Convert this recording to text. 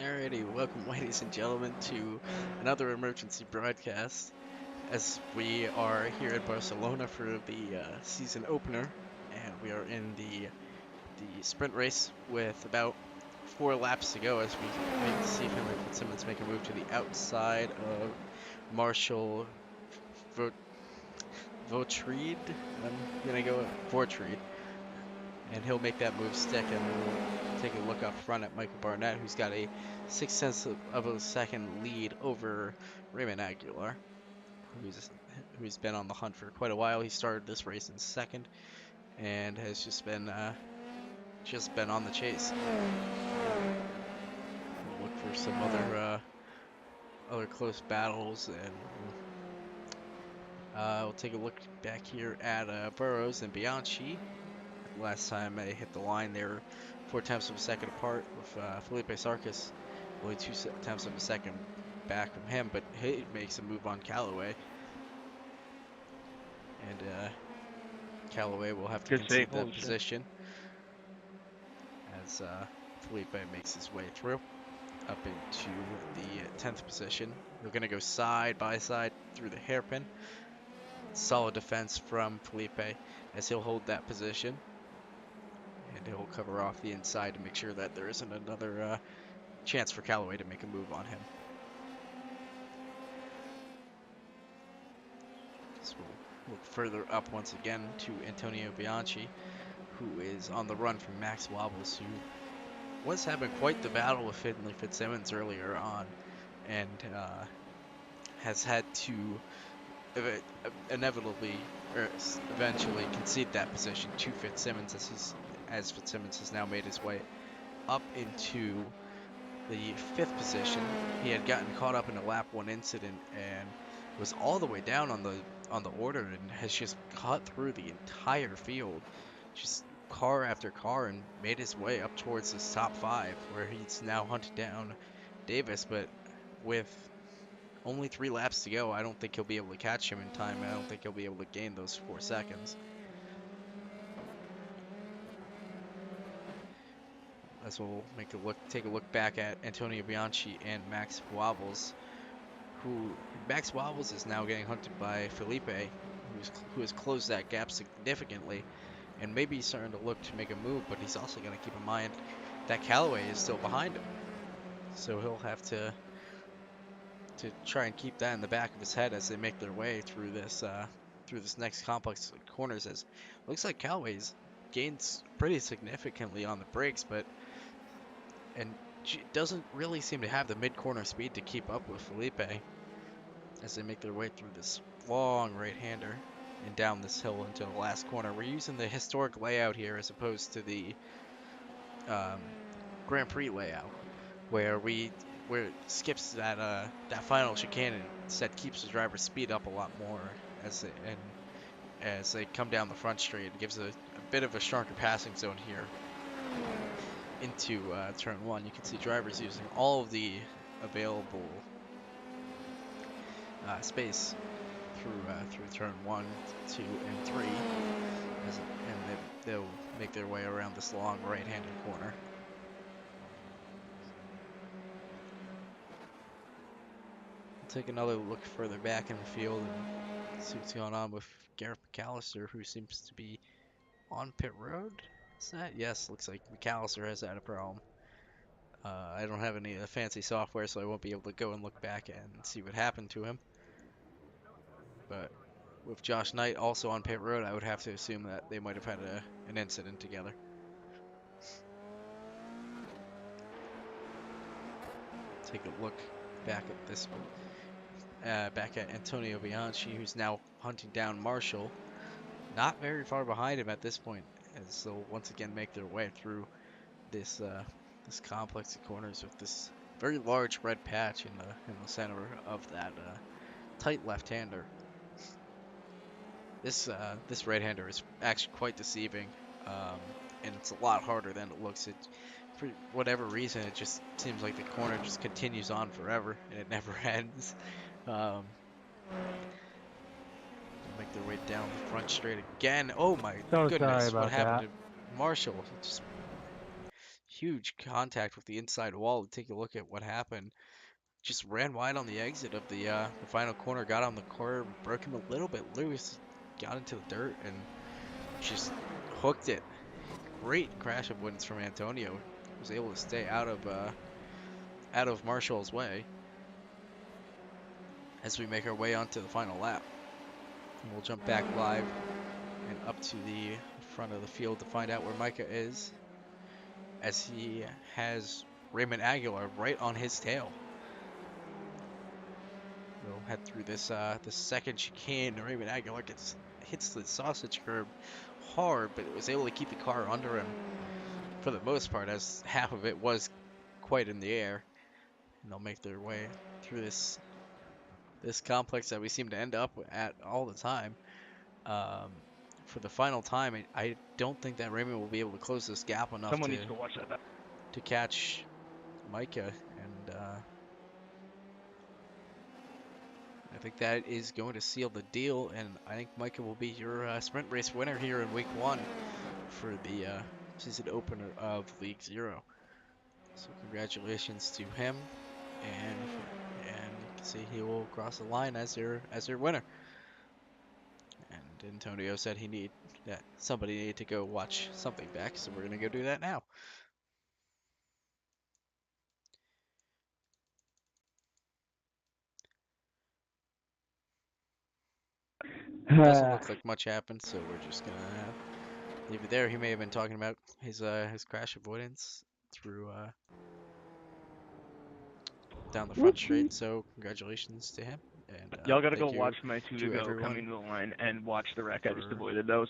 Alrighty, welcome, ladies and gentlemen, to another emergency broadcast as we are here in Barcelona for the season opener, and we are in the sprint race with about 4 laps to go as we wait to see if Henry Fitzsimmons make a move to the outside of Marshall Vot Votreed. I'm gonna go Vortreed, and he'll make that move stick, and then we'll take a look up front at Michael Barnett, who's got a 6 tenths of a second lead over Raymond Aguilar, who's who's been on the hunt for quite a while. He started this race in second and has just been on the chase. We'll look for some other close battles, and we'll take a look back here at Burrows and Bianchi. Last time they hit the line, they were 4 tenths of a second apart, with Felipe Sarkis only 2 tenths of a second back from him, but he makes a move on Callaway, and Callaway will have to Good concede save. that Holy shit. position as Felipe makes his way through up into the 10th position. They're going to go side by side through the hairpin. Solid defense from Felipe as he'll hold that position, and he'll cover off the inside to make sure that there isn't another chance for Callaway to make a move on him. So we'll look further up once again to Antonio Bianchi, who is on the run from Max Wobbles, who was having quite the battle with Finley Fitzsimmons earlier on, and has had to inevitably or eventually concede that position to Fitzsimmons as Fitzsimmons has now made his way up into the 5th position. He had gotten caught up in a lap 1 incident and was all the way down on the order, and has just cut through the entire field, just car after car, and made his way up towards this top 5, where he's now hunted down Davis. But with only 3 laps to go, I don't think he'll be able to catch him in time. I don't think he'll be able to gain those 4 seconds. As we'll take a look back at Antonio Bianchi and Max Wobbles, who Max Wobbles is now getting hunted by Felipe, who has closed that gap significantly, and maybe he's starting to look to make a move, but he's also going to keep in mind that Callaway is still behind him, so he'll have to try and keep that in the back of his head as they make their way through this next complex of corners. As it looks like Callaway's gains pretty significantly on the brakes, and doesn't really seem to have the mid-corner speed to keep up with Felipe as they make their way through this long right-hander and down this hill into the last corner. We're using the historic layout here as opposed to the Grand Prix layout, where it skips that final chicane and instead keeps the driver's speed up a lot more as they come down the front straight. It gives a bit of a stronger passing zone here into turn 1. You can see drivers using all of the available space through turn 1, 2, and 3, and they'll make their way around this long right-handed corner. Take another look further back in the field and see what's going on with Garrett McAllister, who seems to be on pit road. Is that? Yes, looks like McAllister has had a problem. I don't have any of the fancy software, so I won't be able to go and look back and see what happened to him. But with Josh Knight also on pit road, I would have to assume that they might have had an incident together. Take a look back at Antonio Bianchi, who's now hunting down Marshall. Not very far behind him at this point, as they'll once again make their way through this complex of corners with this very large red patch in the center of that tight left-hander. This right-hander is actually quite deceiving, and it's a lot harder than it looks. For whatever reason, it just seems like the corner just continues on forever and it never ends. Make their way down the front straight again. Oh my So sorry goodness, what about happened that. to Marshall? huge contact with the inside wall to take a look at what happened. Just ran wide on the exit of the final corner, got on the curb, broke him a little bit loose, got into the dirt, and just hooked it. Great crash avoidance from Antonio. Was able to stay out of Marshall's way as we make our way onto the final lap. And we'll jump back live and up to the front of the field to find out where Micah is, as he has Raymond Aguilar right on his tail. We'll head through this the second chicane. Raymond Aguilar hits the sausage curb hard, but it was able to keep the car under him for the most part, as half of it was quite in the air. And they'll make their way through this complex that we seem to end up at all the time. For the final time, I don't think that Raymond will be able to close this gap enough Someone needs to watch that. to catch Micah, and I think that is going to seal the deal, and I think Micah will be your sprint race winner here in week 1 for the season opener of League 0. So congratulations to him, and you can see he will cross the line as your winner. And Antonio said somebody needed to go watch something back, so we're gonna go do that now. Doesn't look like much happened, so we're just gonna leave it there. He may have been talking about his crash avoidance through down the front straight. So congratulations to him. And y'all gotta go thank you watch my two to go everyone coming to the line and watch the wreck I just avoided. That was